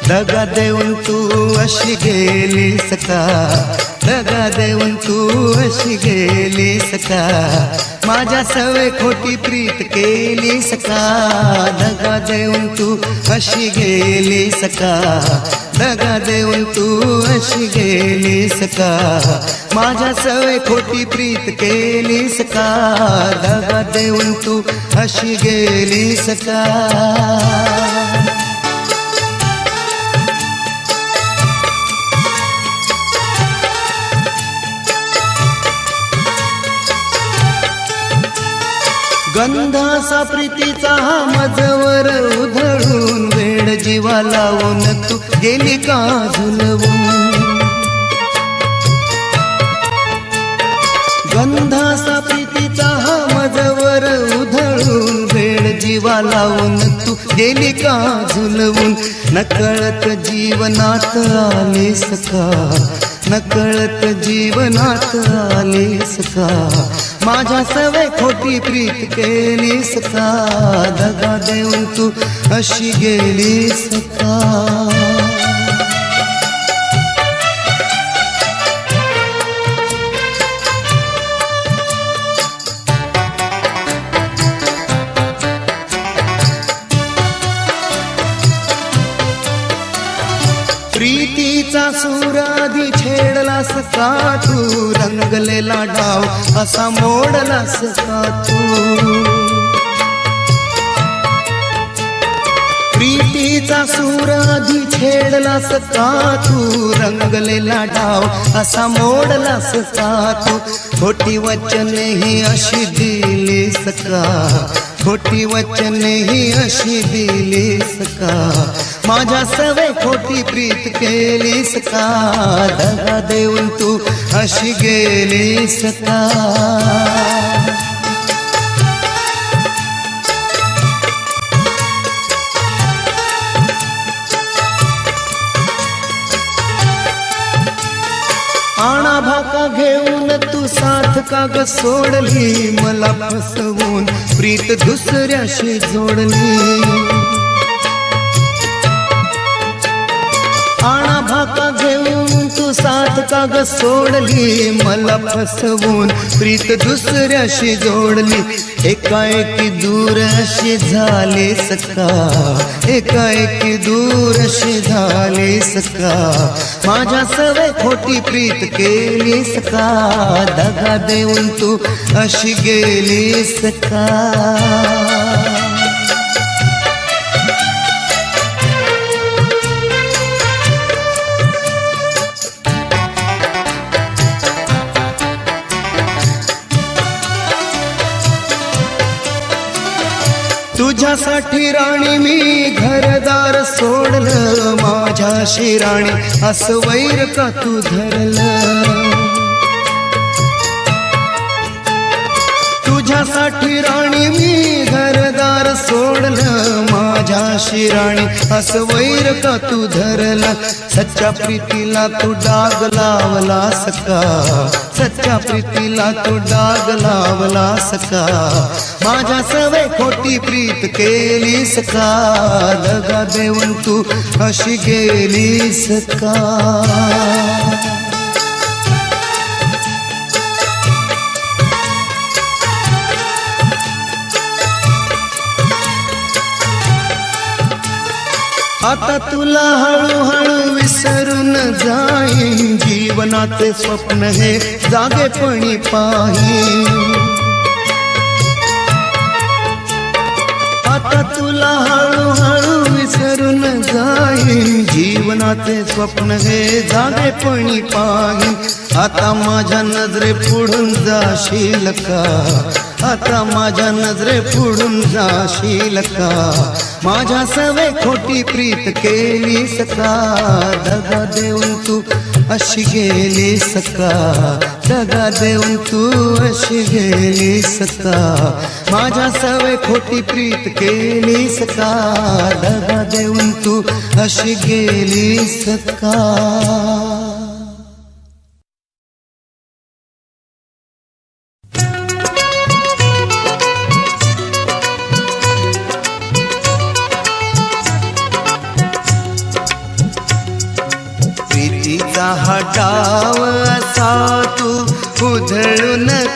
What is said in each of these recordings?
दगा देऊन तू अशी गेलीस का, दगा देऊन तू अशी गेलीस का, माझ्या सवय खोटी प्रीत केलीस का, दगा देऊन तू अशी गेलीस का, दगा देऊन तू अशी गेलीस का, माझ्या सवय खोटी प्रीत केलीस का, दगा देऊन तू अशी गेलीस का. गंधासा प्रीतीचा हा मजवर उधळून, वेड जीवा लावून तू गेली का झुलवून. गंधासा प्रीतीचा हा मजवर उधळून, वेड जीवा लावून तू गेली का झुलवून. नकळत जीवनात आलीस का, नकळत जीवनात आलीस का, माझ्या सवय खोटी प्रीत केलीस का, दगा देऊन तू अशी गेलीस का. प्रीतीचा सूराधी छेडलास का तू, रंगलेला डाव असा मोडलास का तू. प्रीतीचा सूराधी छेडलास का तू, रंगलेला डाव असा मोडलास का तू. खोटी वचने ही अशी दिलीस का, खोटी वचने ही अशी दिलीस का, माझ्या सवय खोटी प्रीत केलीस का, दगा देऊन तू अशी गेलीस का. आणा भाका घेऊन तू साथ का ग सोडली, मला फसवून प्रीत दुसऱ्याशी जोडली. आणा भाका घेऊन तू साथ का ग सोडली, मला फसवून प्रीत दुसऱ्याशी जोडली. एकाएकी दूर अशी झालीस का, एकाएकी दूर अशी झालीस का, माझ्या सवय खोटी प्रीत केलीस का, दगा देऊन तू अशी गेलीस का. तुझ्यासाठी राणी मी घरदार सोडलं, माझ्याशी राणी असं वैर का तू धरलं. तुझ्यासाठी राणी मी घरदार सोडलं, माझ्याशी राणी असं वैर का तू धरलं. सच्च्या प्रीतीला तू डाग लावलास का, सच्च्या प्रीतीला तू डाग लावलास का, माझ्या सवय खोटी प्रीत केलीस का, दगा देऊन तू अशी गेलीस का. आता तुला हळूहळू विसरून जाईन, जीवनाचे स्वप्न हे जागेपणी पाहीन. आता तुला हळूहळू विसरून जाईन, जीवनाचे स्वप्न हे जागेपणी पाहीन. आता माझ्या नजरे पुढून जाशील का, आता माझ्या नजरे पुढून जाशील का, माझ्या सवय खोटी प्रीत केलीस का, दगा देऊन तू अशी गेलीस का, दगा देऊन तू अशी गेलीस का, माझ्या सवय खोटी प्रीत केलीस का, दगा देऊन तू अशी गेलीस का.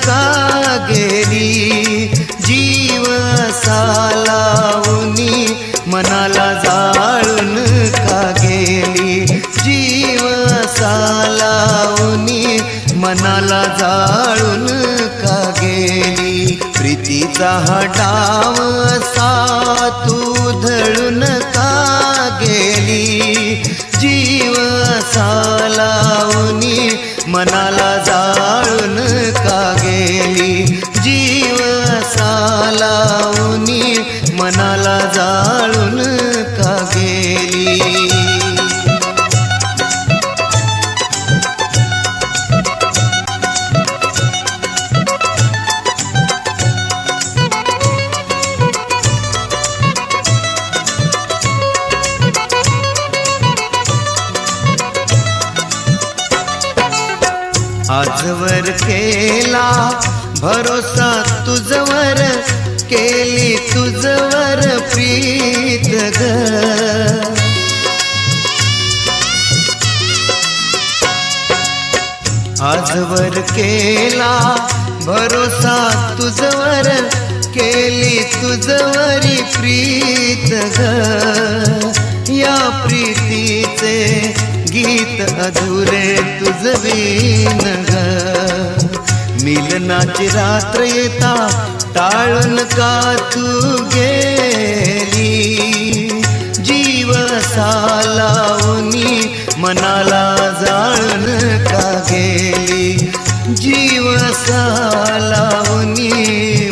का गेली, जीव सालावनी मनाला जाळून का गेली, जीव सालावनी मनाला जाळून का गेली. प्रीतीचा हा डाव असा तू धळून का गेली, जीव सालावनी मनाला जाळून का गेली, जीव सालावनी मनाला जाळून का गेली. आजवर केला भरोसा तुझवर, केली तुझवर प्रीत ग. आजवर केला भरोसा तुझवर, केली तुझवरी प्रीत ग. या प्रीतीचे गीत अधुरे तुझ बिन ग. मिलनाची रात्र येता टाळून का तू गेली, जीव सालावनी मनाला जाळून का गेली, जीव सालावनी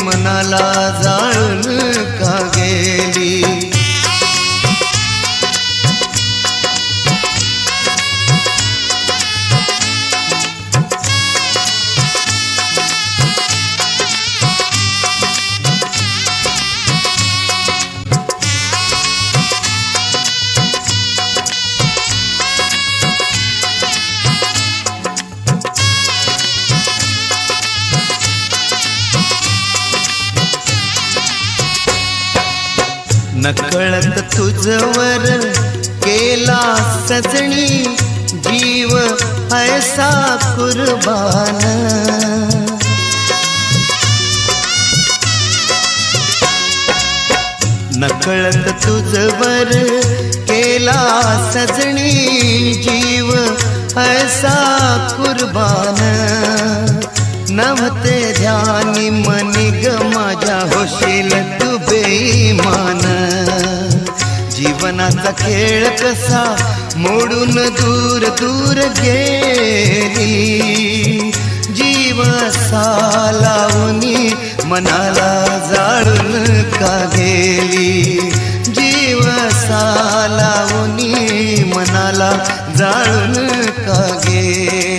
मनाला जाळून का गेली. नकळत तुझवर केला सजणी, जीव ऐसा कुर्बान. नकळत तुझवर केला सजणी, जीव ऐसा कुर्बान. नव्हते ध्यानी मनी ग माझ्या, होशील तू बेईमान. जीवनाचा खेळ कसा मोडून दूर दूर गेली, जीव सालावनी मनाला जाळून का गेली, जीव सालावनी मनाला जाळून का गेली.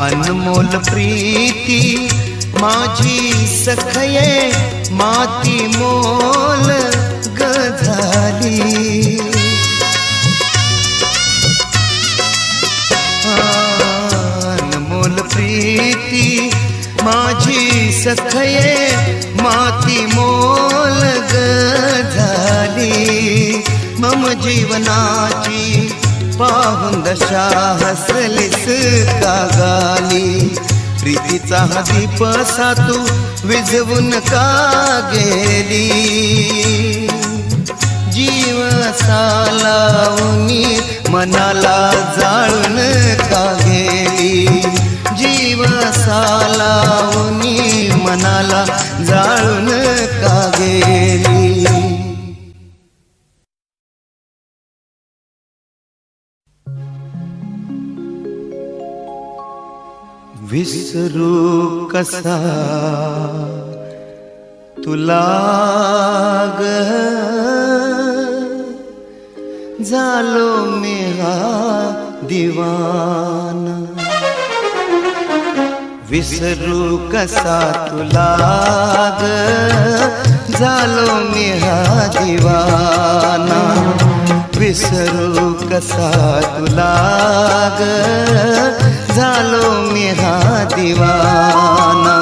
अनमोल प्रीती माझी सखये, माती मोल ग झाली. अनमोल प्रीती माझी सखये, माती मोल ग झाली. मम जीवनाची पाहून दशा हसलीस का गाली, प्रीतीचा हा दीप असा तू विझवून का गेली, जीव सालावनी मनाला जाळून का गेली, जीव सालावनी मनाला जाळून का गेली. विसरू कसा तुला ग, झालो मी हा दिवाना. विसरू कसा तुला ग, झालो मी हा दिवाना. विसरू कसा तुला ग, झालो मी हा दिवाना.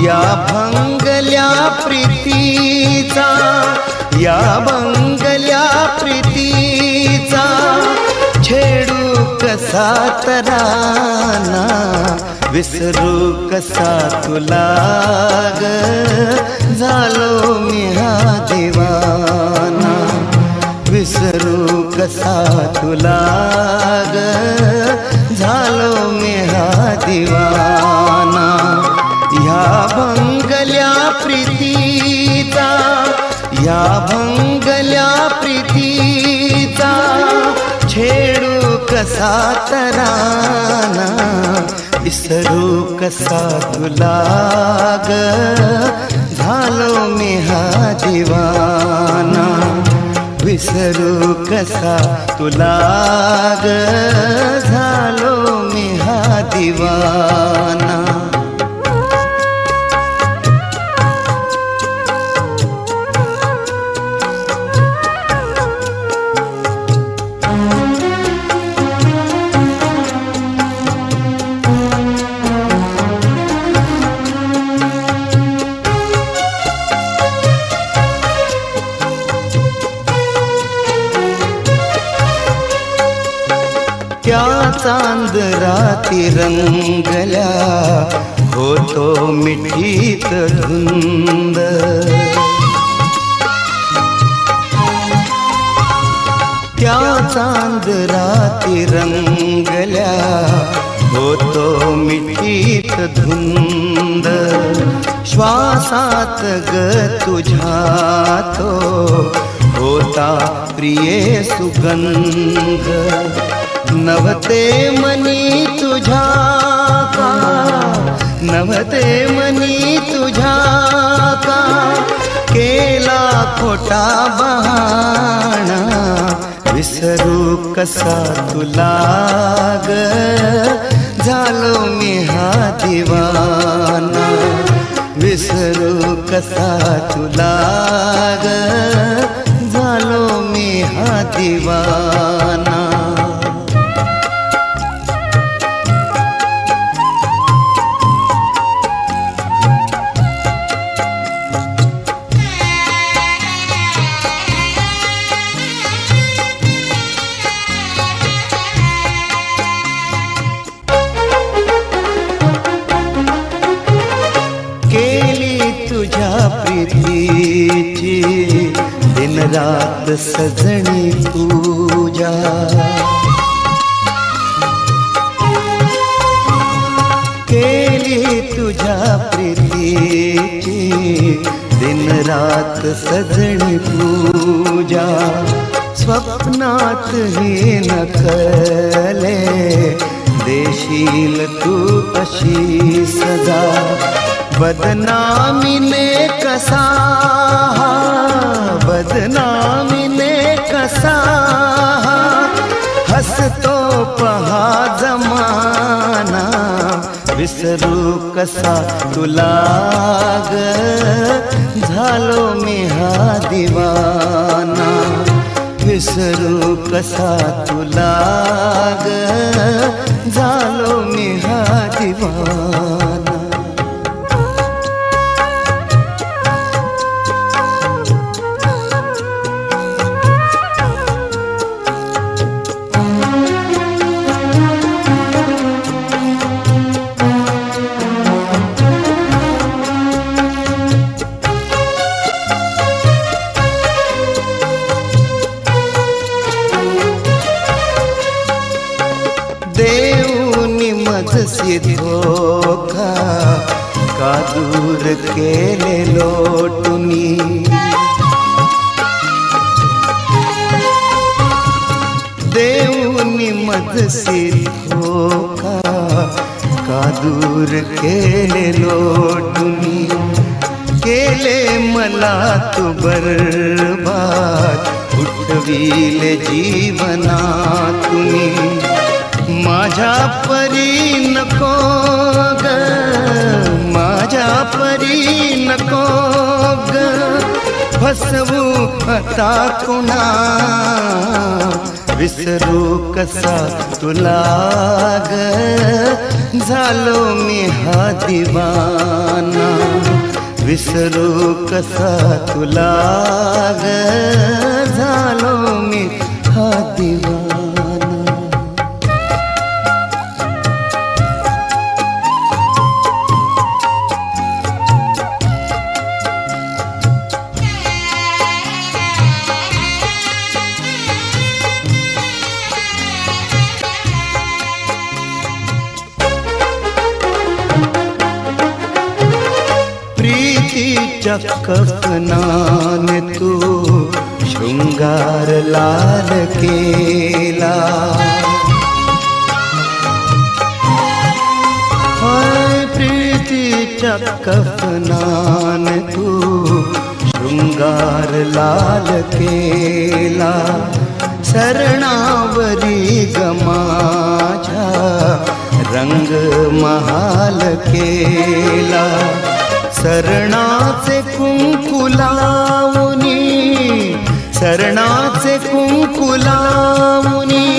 या भंगल्या प्रीतीचा, या भंगल्या प्रीतीचा छेडू कसा तराना. विसरू कसा तुला ग, झालो मी हा दिवाना. विसरू कसा तुला ग, झालो मी हा दिवाना. ह्या भंगल्या प्रीतीचा, या भंगल्या प्रीतीचा छेडू कसा तराना. विसरू कसा तुला ग, झालो मी हा दिवाना. विसरू कसा तुला ग, झालो मी हा दिवाना. त्या चांद राती रंगल्या, होतो मिठीत धुंद. त्या चांद राती रंगल्या, होतो मिठीत धुंद. श्वासात ग तुझ्या तो होता प्रिये सुगंध. नव्हते मनी तुझ्या का, नव्हते मनी तुझ्या का, केला खोटा बहाणा. विसरू कसा तुला ग, झालो मी हा दिवाना. विसरू कसा तुला ग, झालो मी हा दिवाना. तुझ्या प्रीतीची दिन रात सजणी पूजा. केली तुझ्या प्रीतीची दिन रात सजणी पूजा. स्वप्नात ही नकले देशील तू अशी सजा. बदनामीने कसा, बदनामीने कसा हसतो पहा जमाना. विसरू कसा तुला ग, झालो मी हा दिवाना. विसरू कसा तुला ग, झालो मी हा दिवाना. देऊनी मजसी धोखा, का दूर केले लोटुनी. देऊनी मजसी धोखा, का दूर केले लोटुनी. केले मला तू बरबाद, उठविले जीवनातुनी. माझ्या परी नको ग, माझ्या परी नको ग फसवू आता कुणा, विसरू कसा तुला ग झालो मी हा दिवाना, विसरू कसा तुला ग झालो मी हा दिवाना. प्रीतीच्या कफनाने तू शृंगार लाल केला, हाय प्रीतीच्या कफनाने तू शृंगार लाल केला, शरणावरी गमाच्या रंग महाल केला, शरणाचे कुंकू लावुनी, शरणाचे कुंकू लावुनी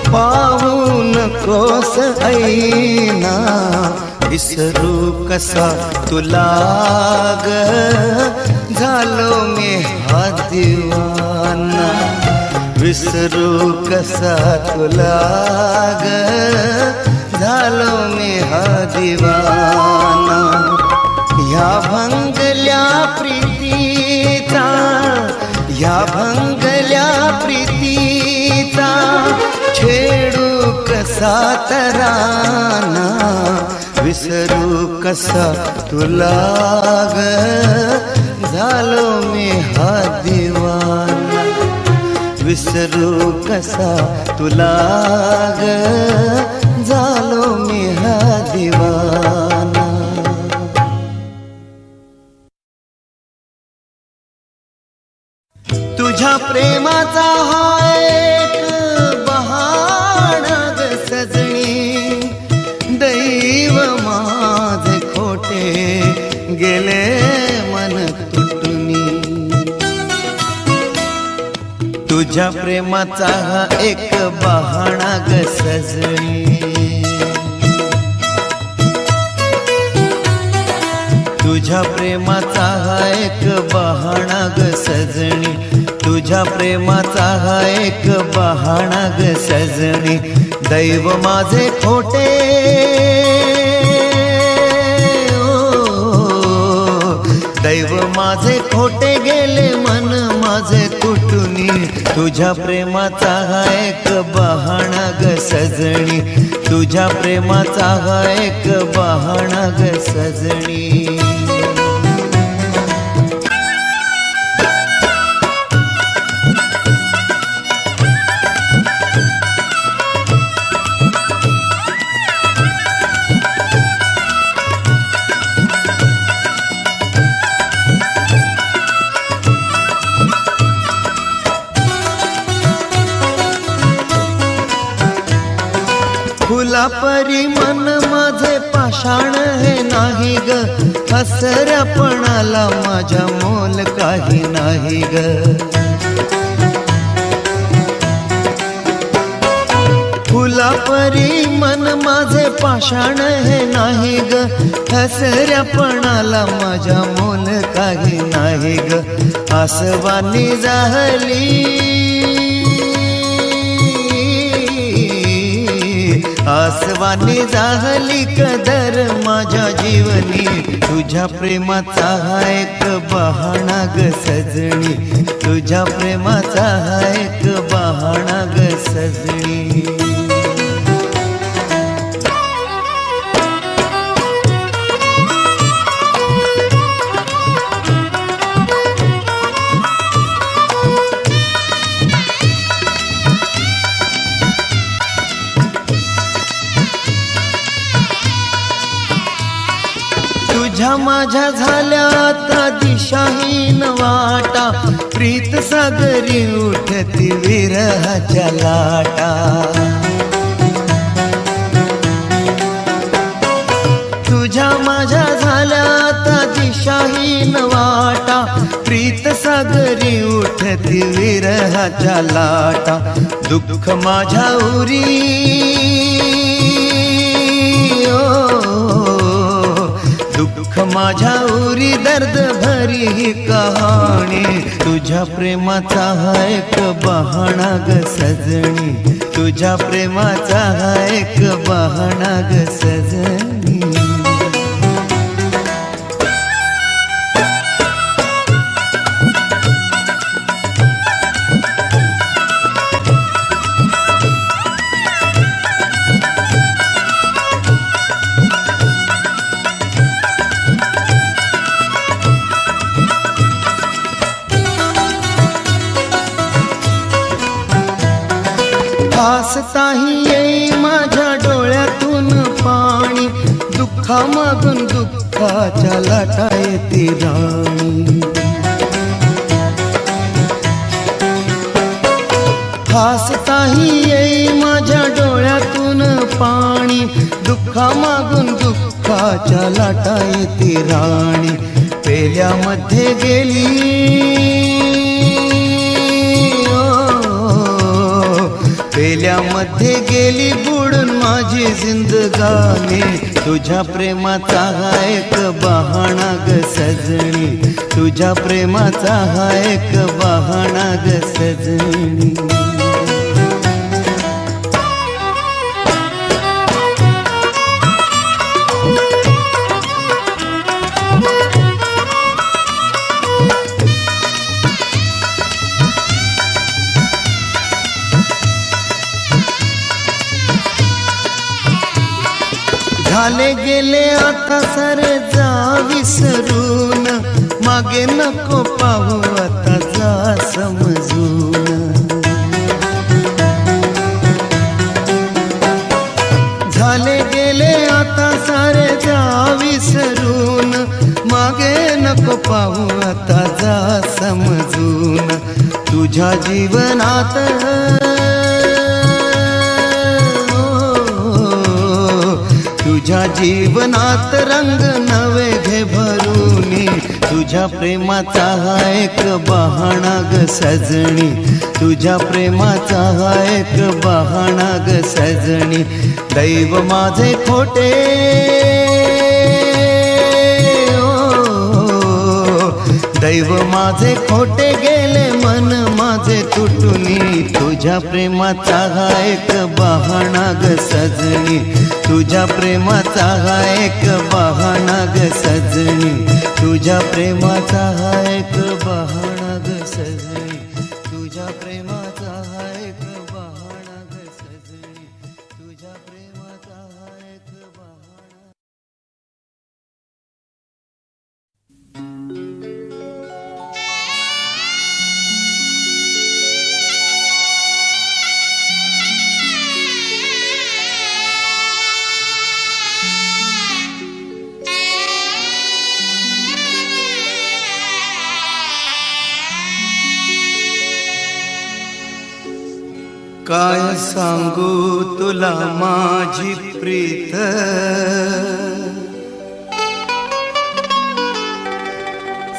पाहू नकोस ऐना, विसरू कसा तुला ग झालो मी हा दिवाना, विसरू कसा तुला ग झालो मी हा दिवाना. ह्या भंगल्या प्रीतीचा, ह्या भंगल्या प्रीतीचा छेडू कसा तराना, विसरू कसा तुला ग झालो मी हा दिवाना, विसरू कसा तुला ग झालो मी हा दिवाना. तुझ्या प्रेमाचा हा एक बहाणा ग सजणी, दैव माझे खोटे गेले मन तुटुनी, तुझ्या प्रेमाचा हा एक बहाणा ग सजणी, तुझ्या प्रेमाचा हा एक बहाणा ग सजणी, तुझ्या प्रेमाचा हा एक बहाणा ग सजणी, दैव माझे खोटे दैव माझे खोटे गेले मन माझे तुटुनी, तुझ्या प्रेमाचा हा एक बहाणा ग सजणी, तुझ्या प्रेमाचा हा एक बहाणा ग सजणी. फुलापरी मन माझे पाषाण हे नाही ग, हसऱ्यापणाला माझ्या मोल काही नाही ग, फुलापरी मन माझे पाषाण हे नाही ग, हसऱ्यापणाला माझ्या मोल काही नाही ग, आसवानी जाहली आसवानी जाहली कदर माझ्या जीवनी, तुझ्या प्रेमाचा हा एक बहाणा ग सजणी, तुझ्या प्रेमाचा हा एक बहाणा ग सजणी. तुझ्या माझ्या झाल्या आता दिशाहीन वाटा, प्रीत सागरी उठती विरहाच्या लाटा, तुझ्या माझ्या झाल्या दिशाहीन वाटा, प्रीत सागरी उठती विरहाच्या लाटा. दुःख माझ्या उरी दुःख माझ्या उरी, दर्द भरी ही कहाणी. तुझ्या प्रेमाचा हा एक बहाणा ग सजणी, तुझ्या प्रेमाचा हा एक बहाणा ग सजणी. हसताही येई माझ्या डोळ्यातून पाणी, दुःखामागून दुःखाच्या लाटा येते राणी. हसताही येई माझ्या डोळ्यातून पाणी, दुःखामागून दुःखाच्या लाटा येते राणी. पेल्यामध्ये गेली पेल्यामध्ये गेली बुडून माझी जिंदगानी. तुझ्या प्रेमाचा हा एक बहाणा ग सजणी, तुझ्या प्रेमाचा हा एक बहाणा ग सजणी. झाले गेले आता सारे जा विसरून, मागे नको पाहू आता जा समजून. झाले गेले आता सारे जा विसरून, मागे नको पाहू आता जा समजून. तुझ्या जीवनात तुझ्या जीवनात रंग नवे घे भरूनी. तुझ्या प्रेमाचा हा एक बहाणा ग सजणी, तुझ्या प्रेमाचा हा एक बहाणा ग सजणी. दैव माझे खोटे दैव माझे खोटे गेले मन माझे तुटुनी. तुझ्या प्रेमाचा हा एक बहाणा ग सजणी, तुझ्या प्रेमाचा हा एक बहाणा ग सजणी, तुझ्या प्रेमाचा हा एक बहाणा ग सजणी, तुझ्या प्रेमाचा हा एक बहाणा ग सजणी, तुझ्या प्रेमाचा हा एक बहाणा. काय सांगू तुला माझी प्रीत,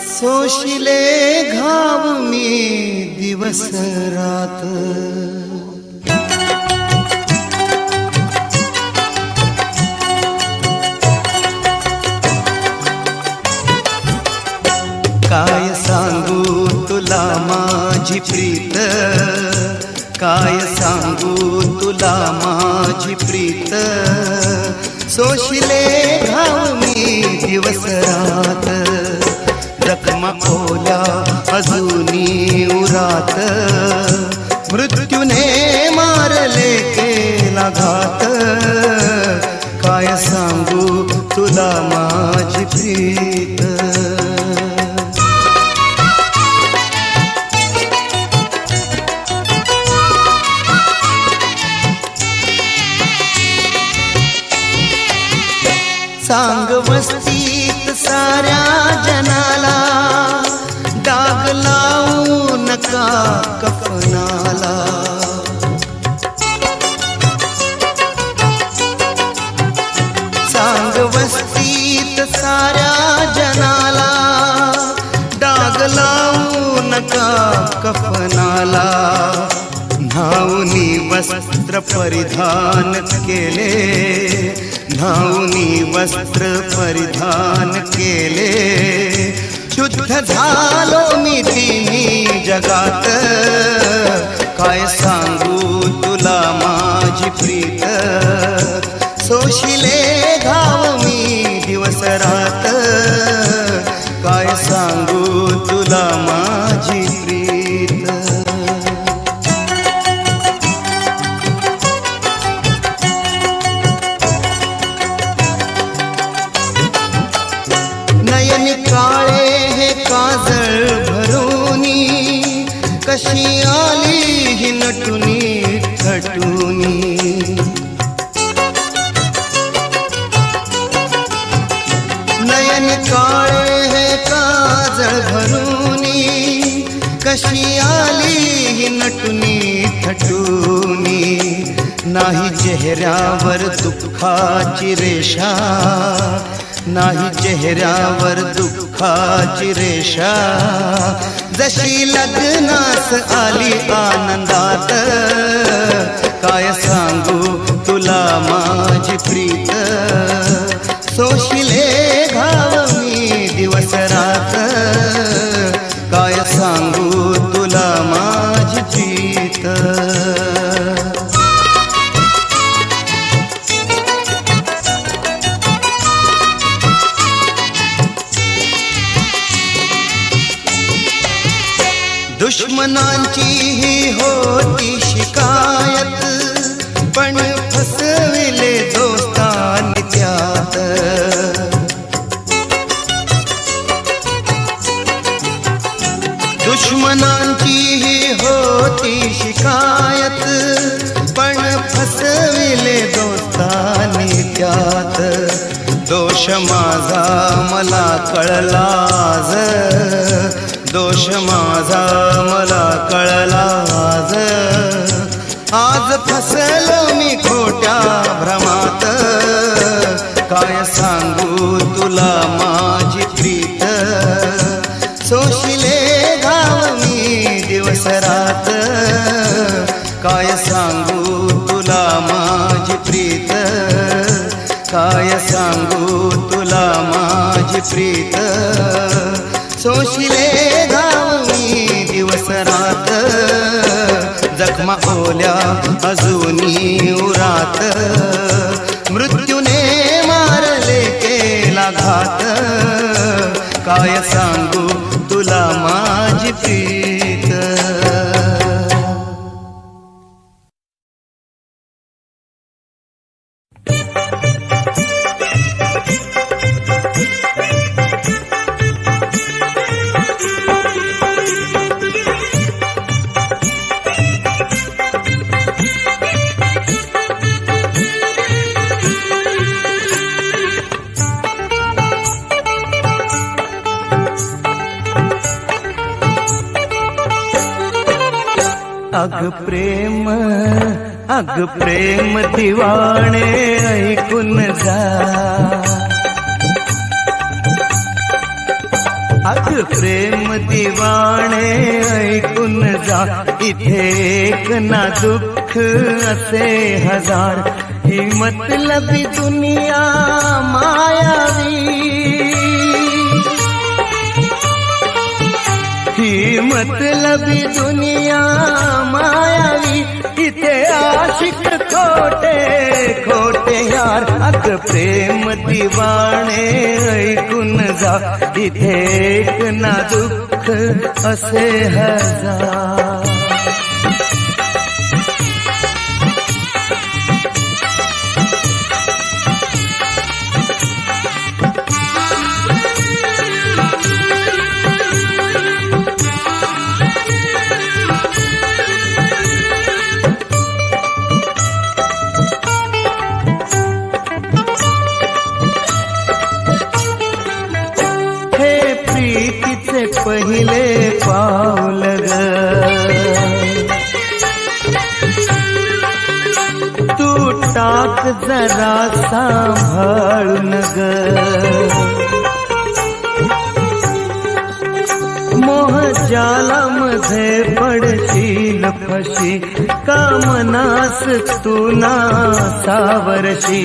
सोशिले घाव मी दिवस रात. काय सांगू तुला माझी प्रीत, काय सांगू तुला माझी प्रीत, सोशिले घाव मी दिवस रात. जखमा खोल्या अजूनी उरात, मृत्यूने मारले केला घात. काय सांगू तुला माझी प्रीत. सांग वस्तीत साऱ्या जनाला, डाग लावू नका कफनाला. सांग वस्तीत साऱ्या जनाला, नका कफनाला, न्हाऊनी वस्त्र परिधान केले, न्हाऊनी वस्त्र परिधान केले. शुद्ध झालो मी तिन्ही जगात, काय सांगू तुला माझी प्रीत. सोशिले घाव मी दिवस रात, काय सांगू तुला माझी प्रीत. नयन काळे हे काजळ भरूनी, कशी आली ही नटुनी थटुनी. नयन काळे हे काजळ भरूनी, कशी आली ही नटुनी थटुनी. नाही चेहऱ्यावर दुःखाची रेषा, नाही चेहऱ्यावर दुःखाची रेषा. जशी लग्नास आली आनंदात, काय सांगू तुला माझी प्रीत. सोशिले घाव मी दिवस रात, काय सांगू तुला माझी प्रीत. दुश्मनांची ही होती शिकायत, पण फसविले दोस्तांनी त्यात. दुश्मनांची ही होती शिकायत, पण फसविले दोस्तांनी त्यात. दोष माझा मला कळलाज, दोष माझा मला कळलाज. आज फसलो मी खोट्या भ्रमात, काय सांगू तुला माझी प्रीत. सोशिले घाव मी दिवस रात, काय सांगू तुला माझी प्रीत. काय सांगू तुला माझी प्रीत. सोशिले घाव मी दिवस रात, जखमा ओल्या अजूनी उरात. मृत्यूने मारले केला घात, काय सांगू तुला माझी प्रीत. अग प्रेम दिवाणे ऐकून जा. अग प्रेम दिवाणे ऐकून जा. इथे एक ना दुःख असे हजार. ही मतलबी दुनिया मायावी, ही मतलबी दुनिया मायावी. इथे आशिक खोटे खोटे यार. अग प्रेम दिवाणे ऐकून जा. इथे एक ना दुःख असे हजार. पहिले पाऊल ग तू टाक जरा सांभाळून ग. मोह जाला माझे पडशील फशी, का मनास तू ना सावरशी.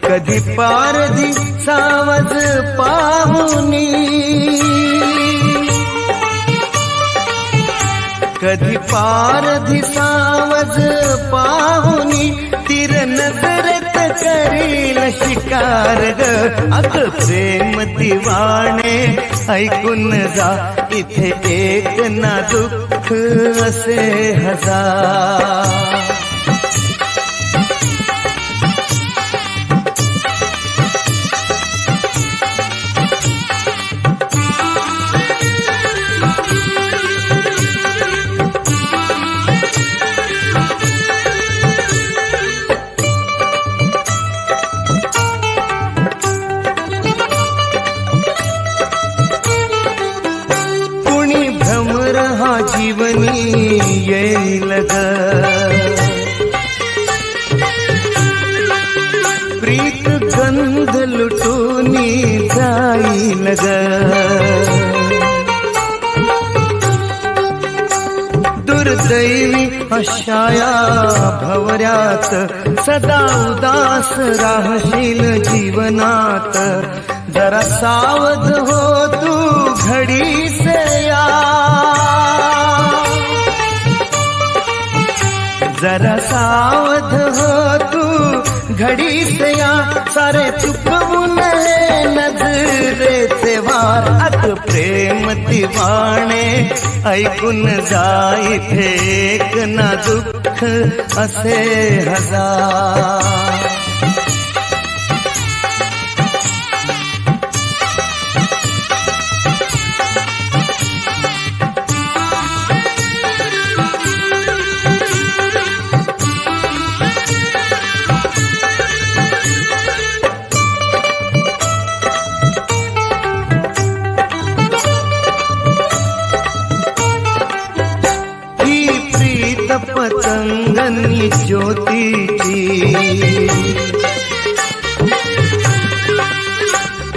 कधी पारधी सावज पाहुनी, कधी पारधी सावज पाहुनी, तीर नजरेत करील शिकार ग. अग प्रेम दिवाणे ऐकून जा, इथे एक ना दुःख असे हजार. जीवनी येईल ग, प्रीत गंध लुटूनी जाईल ग. दुर्दैवी अशाया भवऱ्यात सदा उदास राहशील जीवनात. जरा सावध हो तू घडीस या, जरा सावध हो तू घडीस या. सारे चुकवून हे नजरेचे वार. अग प्रेम दिवाणे ऐकून जा, इथे एक ना दुःख असे हजार. पतंगनी ज्योतीची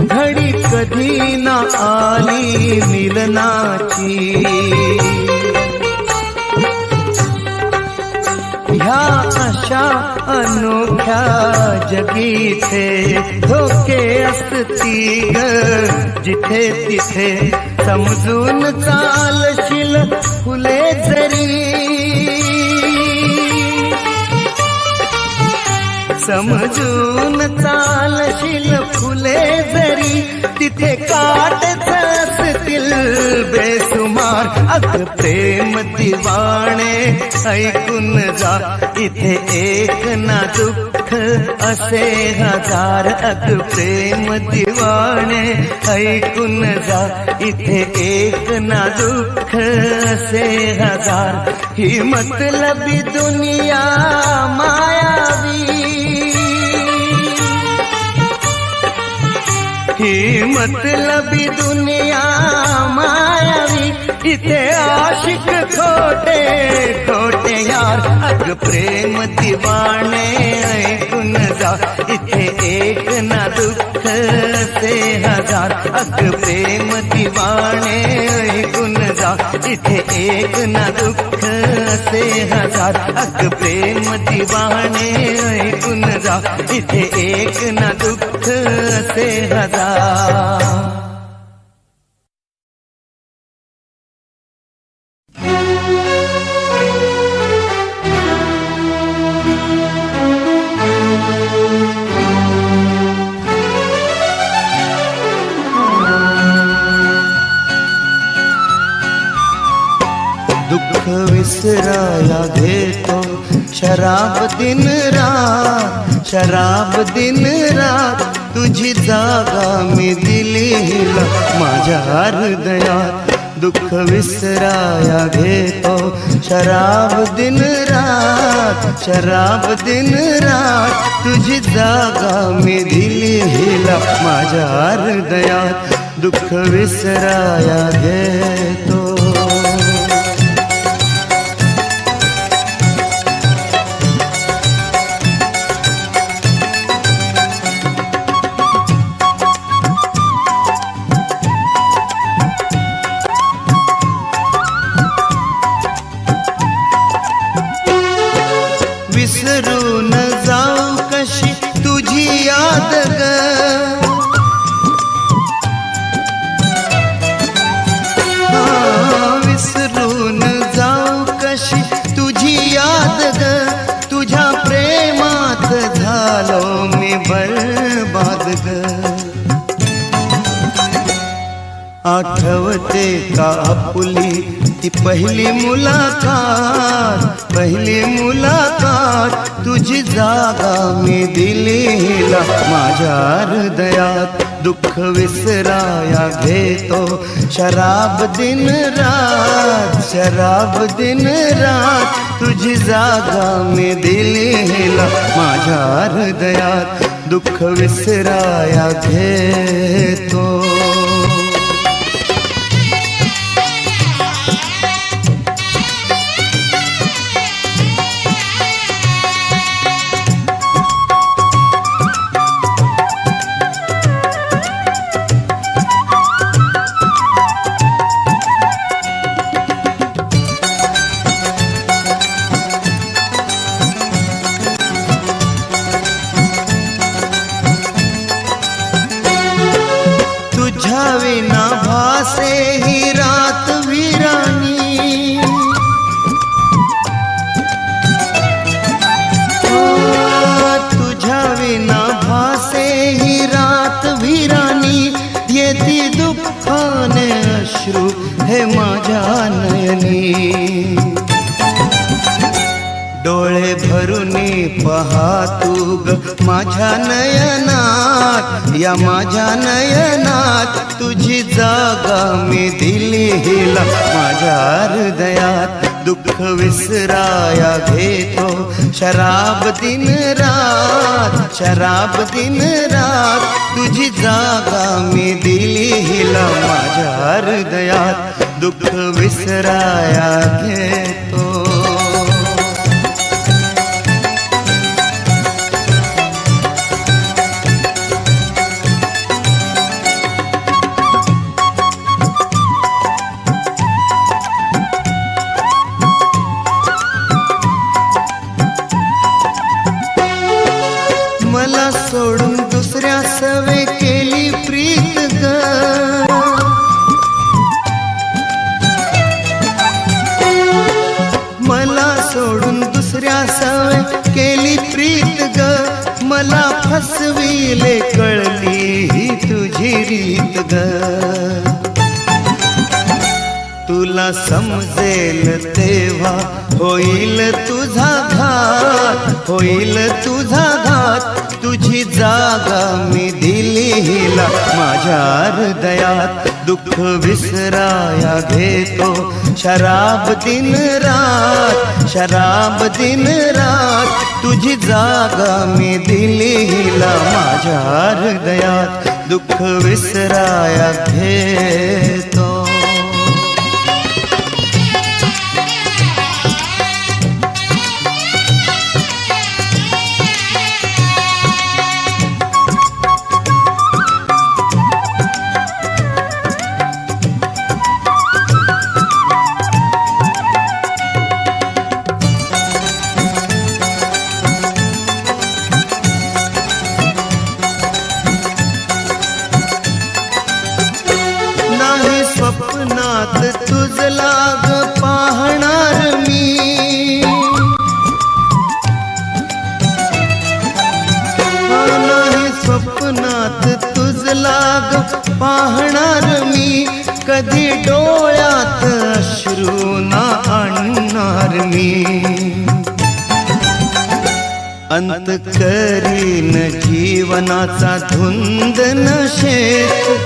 घडी कधी ना आली मिलनाची. ह्या अशा अनोख्या जगीचे धोके असती ग जिथे तिथे. समजून चालशील फुले जरी, समजून चालशील फुले जरी, तिथे काटच असतील बेसुमार. अग प्रेम दिवाणे ऐकून जा, इथे एक ना दुःख असे हजार. अग प्रेम दिवाणे ऐकून जा, इथे एक ना दुःख असे हजार. ही मतलबी दुनिया मायावी, ही मतलबी दुनिया मायावी. इथे आशिक खोटे खोटे यार. अग प्रेम दिवाणे ऐकून जा, इथे एक ना दुःख से हजार. अग प्रेम दिवाणे ऐकून जा, इथे एक ना दुःख से हजार. अग प्रेम दिवाणे ऐकून जा, इथे एक ना दुःख से हजार. दुःख विसराया घेतो शराब दिन रात, शराब दिन रात. तुझी जागा मी दिलीला माझ्या हृदयात. दुःख विसराया घेतो शराब दिन रात, शराब दिन रात. तुझी जागा मी दिलीला माझ्या हृदयात. दुःख विसराया घेतो. याद ग विसरून जाऊ कशी तुझी याद ग तुझ्या प्रेमात झालो मी बरबाद ग आठवते का आपुली ती पहिली मुलाकात तुझी जागा मी दिलीला माझ्या हृदयात दुःख विसराया घेतो शराब दिन रात तुझी जागा मी दिलीला माझ्या हृदयात दुःख विसराया घेतो विना भासे ही रात वीरानी तुझ्या विना भासे ही रात वीरानी येती दुःखाने अश्रू हे माझ्या नयनी डोळे भरूनी पाहतू ग माझ्या नयनात या माझ्या नयनात तुझी जागा मी दिलीला माझ्या हृदयात दुःख विसराया घेतो शराब दिन रात तुझी जागा मी दिलीला माझ्या हृदयात दुःख विसराया घेतो मला सोडून दुसऱ्या सवे केली प्रीत ग मला सोडून दुसऱ्या सवे केली प्रीत ग मला फसविले कळली ही तुझी रीत ग तुला समजेल तेव्हा होईल तुझा घात तुझी जागा मी दिलीला माझ्या हृदयात दुःख विसराया घेतो शराब दिन रात तुझी जागा मी दिलीला माझ्या हृदयात दुःख विसराया घेतो स्वप्नात तुझला ग पाहणार मी नाही स्वप्नात तुझला ग पाहणार मी कधी डोळ्यात अश्रू ना आणणार मी अंत करीन जीवनाचा धुंद नशेत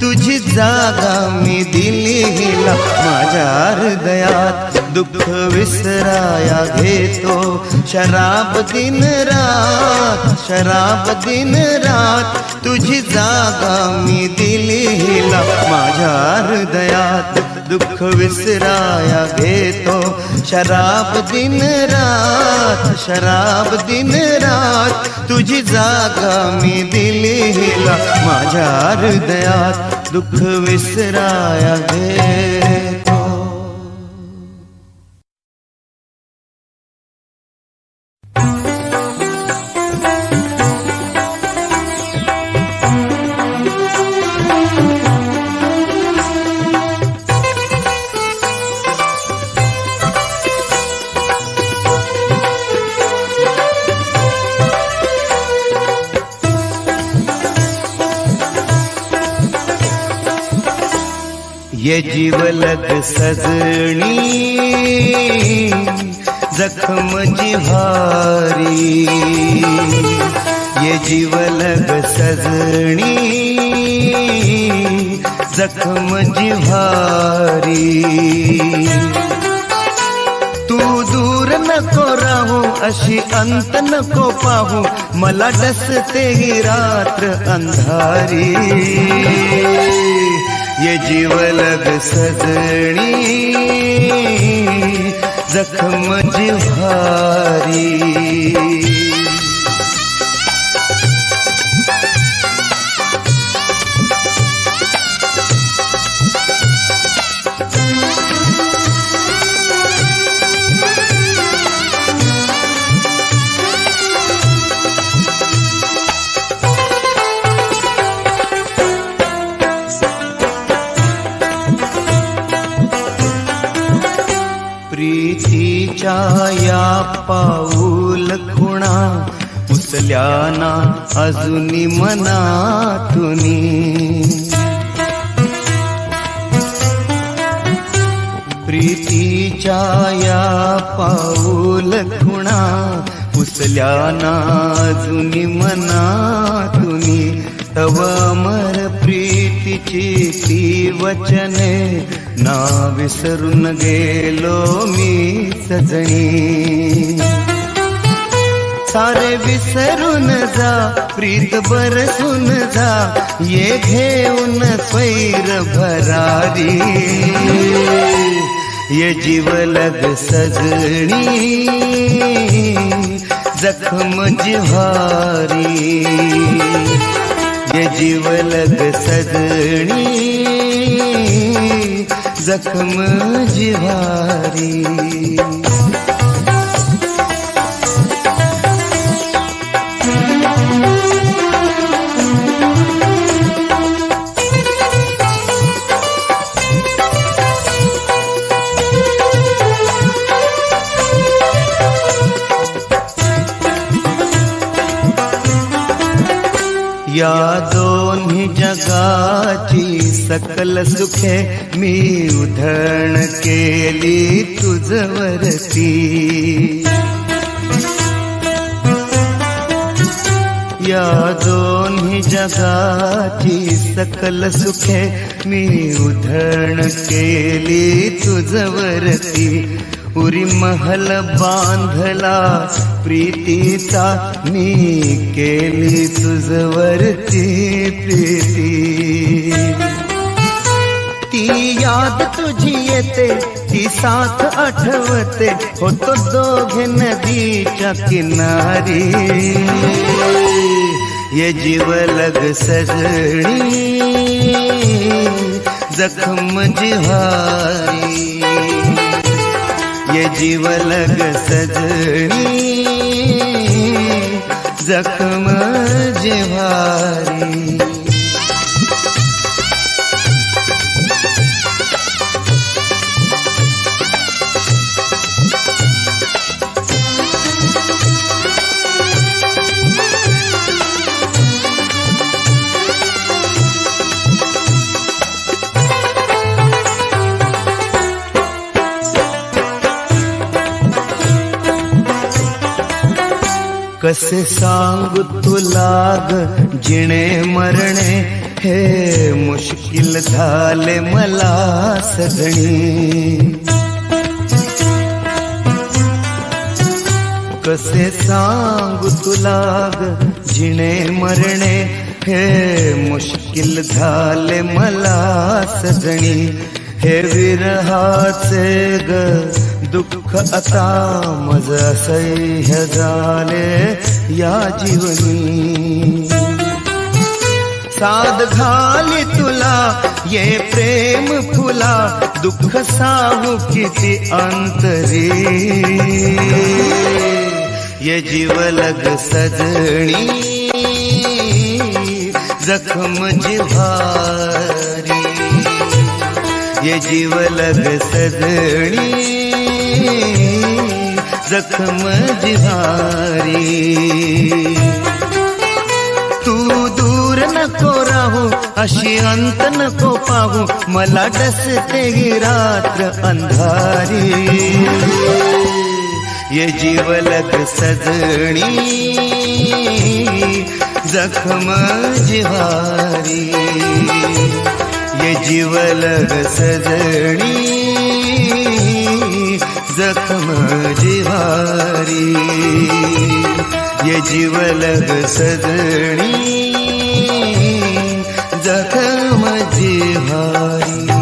तुझी जागा मी दिलीला माझ्या हृदयात दुःख विसराया घेतो शराब दिन रात तुझी जागा मी दिलीला माझ्या हृदयात दुःख विसराया घेतो शराब दिन रात तुझी जागा मी दिलीला माझ्या हृदयात दुःख विसराया घेतो ये जीवलग सजणी जखम जिव्हारी, ये जीवलग सजणी जखम जिव्हारी। तू दूर नको राहू अशी अंत नको पाहू, मला डसते ही रात्र अंधारी। ये जीवलग सजणी जखम जिव्हारी। प्रीतीच्या या पाऊल खुणा उचल्याना अजूनी मनातुनी, प्रीतीच्या या पाऊल खुणा उचल्याना अजूनी मनातुनी। तव अमर प्रीतीची ती वचने ना विसरून गेलो मी सजणी। सारे विसरून जा प्रीत बरसून जा, ये घेऊन स्वैर भरारी। ये जीवलग सजणी जखम जिव्हारी, ये जीवलग सजणी जखम जिव्हारी। या दोन्ही जगाची सकल सुखे मी उधळण केली तुझवरती। या दोन्ही जगाची सकल सुखे मी उधळण केली तुझवरती। उरी महल बांधला प्रीतीचा मी केली तुझवरती प्रीती। ती याद तुझी येते ती साथ आठवते, होतो दोघे नदीच्या किनारी। ये जीवलग सजणी जखम जिव्हारी, ये जीवलग सजणी जखम जिव्हारी। कसे सांगू तुला ग जिणे मरणे, हे मुश्किल झाले मला सजणी। कसे सांगू तुला ग जिणे मरणे, हे मुश्किल झाले मला सजणी। हे विरहाचे ग दुःख आता मज असह्य झाले या जीवनी। साध घाली तुला ये प्रेम फुला, दुःख साहू किती अंतरी। ये जीवलग सजणी जखम जिव्हारी, ये जीवलग सजणी जखम जिव्हारी। तू दूर नको राहू अशी अंत नको पाहू मला डसते ही रात्र अंधारी ये जीवलग सजणी जखम जिव्हारी ये जीवलग सजणी जखम जिव्हारी ये जीवलग सजणी जखम जिव्हारी